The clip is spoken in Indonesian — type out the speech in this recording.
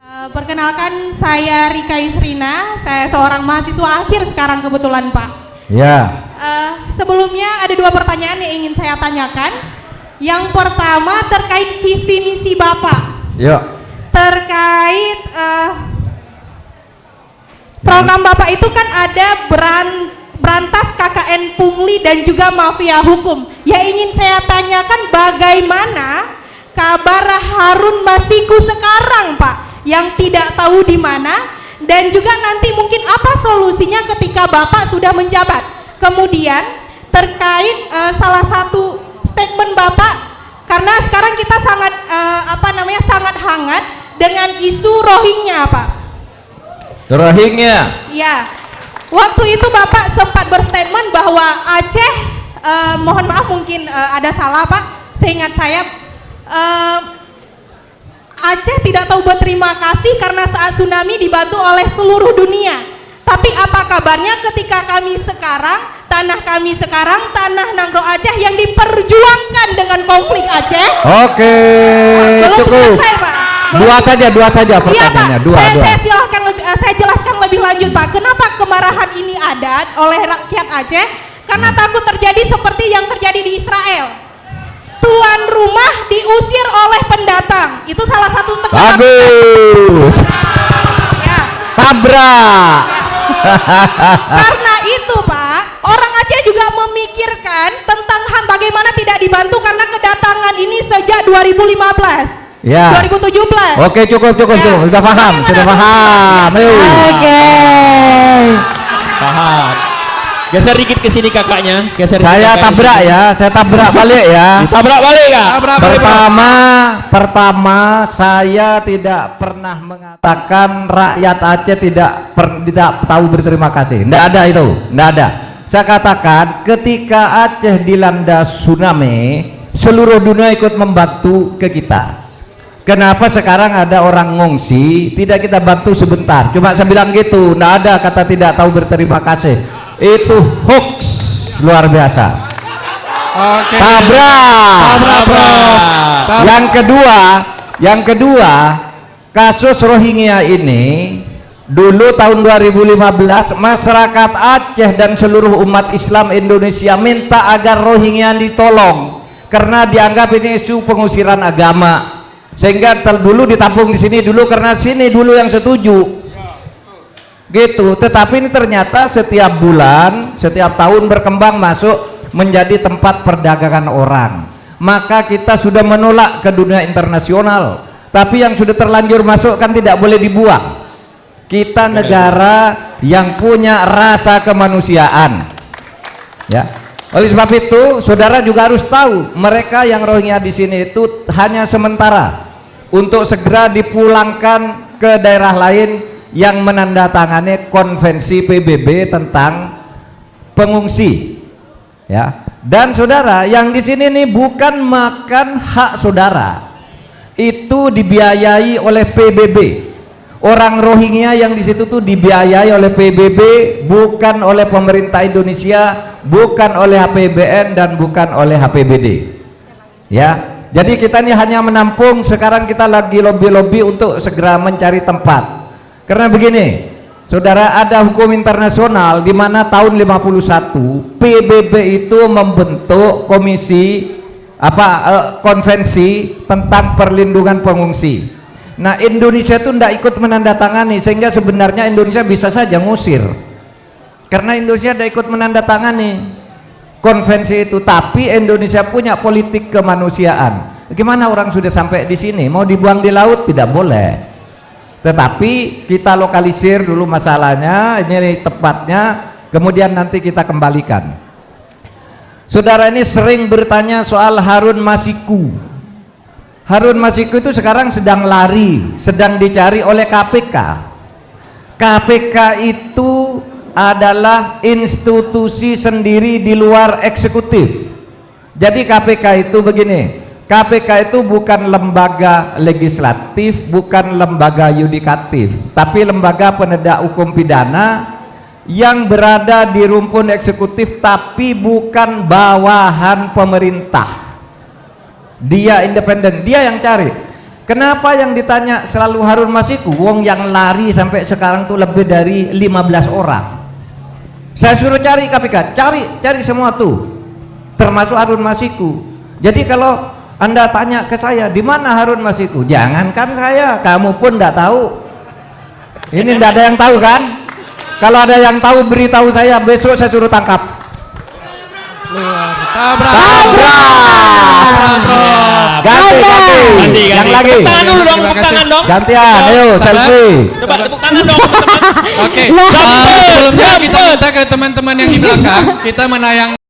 Perkenalkan, saya Rika Yusrina, saya seorang mahasiswa akhir sekarang kebetulan Pak. Ya. Sebelumnya ada dua pertanyaan yang ingin saya tanyakan. Yang pertama terkait visi misi Bapak. Ya. Terkait program Bapak itu kan ada berantas KKN pungli dan juga mafia hukum. Yang ingin saya tanyakan, bagaimana kabar Harun Masiku sekarang Pak, yang tidak tahu di mana, dan juga nanti mungkin apa solusinya ketika Bapak sudah menjabat. Kemudian terkait salah satu statement Bapak, karena sekarang kita sangat sangat hangat dengan isu Rohingya Pak. Rohingya. Ya, waktu itu Bapak sempat berstatement bahwa Aceh, mohon maaf mungkin ada salah Pak, seingat saya Aceh tidak tahu berterima kasih karena saat tsunami dibantu oleh seluruh dunia. Tapi apa kabarnya ketika kami sekarang, tanah Tanah Nangro Aceh yang diperjuangkan dengan konflik Aceh? Oke, belum cukup. selesai Pak. Dua saja pertanyaannya. Iya Pak, saya jelaskan lebih lanjut Pak. Kenapa kemarahan ini ada oleh rakyat Aceh? Karena takut terjadi seperti yang terjadi di Israel. Tuan rumah diusir oleh pendatang. Itu salah satu tekanan. Bagus. Ya. Tabrak. Ya. Karena itu Pak, orang Aceh juga memikirkan tentang bagaimana tidak dibantu karena kedatangan ini sejak 2015. Ya. 2017. Oke, cukup. Ya. Sudah paham. Ayo. Oke. Paham. Geser dikit ke sini kakaknya. Saya tabrak ya, saya tabrak balik ya. Tabrak balik Kak. Pertama saya tidak pernah mengatakan rakyat Aceh tidak tahu berterima kasih. Tidak ada itu, tidak ada. Saya katakan ketika Aceh dilanda tsunami, seluruh dunia ikut membantu ke kita. Kenapa sekarang ada orang ngungsi tidak kita bantu sebentar? Cuma saya bilang gitu, tidak ada kata tidak tahu berterima kasih. Itu hoax luar biasa. Oke. Tabrak. Yang kedua, kasus Rohingya ini dulu tahun 2015 masyarakat Aceh dan seluruh umat Islam Indonesia minta agar Rohingya ditolong karena dianggap ini isu pengusiran agama, sehingga dulu ditampung di sini dulu karena sini dulu yang setuju. Gitu, tetapi ini ternyata setiap bulan, setiap tahun berkembang masuk menjadi tempat perdagangan orang. Maka kita sudah menolak ke dunia internasional, tapi yang sudah terlanjur masuk kan tidak boleh dibuang. Kita negara yang punya rasa kemanusiaan, ya. Oleh sebab itu, saudara juga harus tahu mereka yang Rohingya di sini itu hanya sementara, untuk segera dipulangkan ke daerah lain yang menandatangani konvensi PBB tentang pengungsi, ya. Dan saudara yang di sini nih bukan makan hak saudara, itu dibiayai oleh PBB. Orang Rohingya yang di situ tuh dibiayai oleh PBB, bukan oleh pemerintah Indonesia, bukan oleh APBN dan bukan oleh HPBD, ya. Jadi kita ini hanya menampung. Sekarang kita lagi lobby untuk segera mencari tempat. Karena begini, saudara, ada hukum internasional di mana tahun 51 PBB itu membentuk konvensi tentang perlindungan pengungsi. Nah, Indonesia itu tidak ikut menandatangani, sehingga sebenarnya Indonesia bisa saja ngusir. Karena Indonesia tidak ikut menandatangani konvensi itu, tapi Indonesia punya politik kemanusiaan. Gimana orang sudah sampai di sini mau dibuang di laut? Tidak boleh. Tetapi kita lokalisir dulu masalahnya, ini tepatnya, kemudian nanti kita kembalikan. Saudara ini sering bertanya soal Harun Masiku. Harun Masiku itu sekarang sedang lari, sedang dicari oleh KPK. KPK itu adalah institusi sendiri di luar eksekutif. Jadi KPK itu begini, KPK itu bukan lembaga legislatif, bukan lembaga yudikatif, tapi lembaga penegak hukum pidana yang berada di rumpun eksekutif tapi bukan bawahan pemerintah. Dia independen, dia yang cari. Kenapa yang ditanya selalu Harun Masiku? Wong yang lari sampai sekarang tuh lebih dari 15 orang. Saya suruh cari KPK, cari semua tuh, termasuk Harun Masiku. Jadi kalau Anda tanya ke saya, di mana Harun Masiku? Jangankan saya, kamu pun tidak tahu. Ini tidak ada yang tahu kan? Kalau ada yang tahu, beritahu saya, besok saya suruh tangkap. Ganti. Yang lagi. Tepuk tangan dulu dong, tepuk tangan dong. Gantian, ayo selfie. Coba tepuk tangan dong, teman-teman. Oke, sebelumnya kita minta ke teman-teman yang di belakang, kita menayang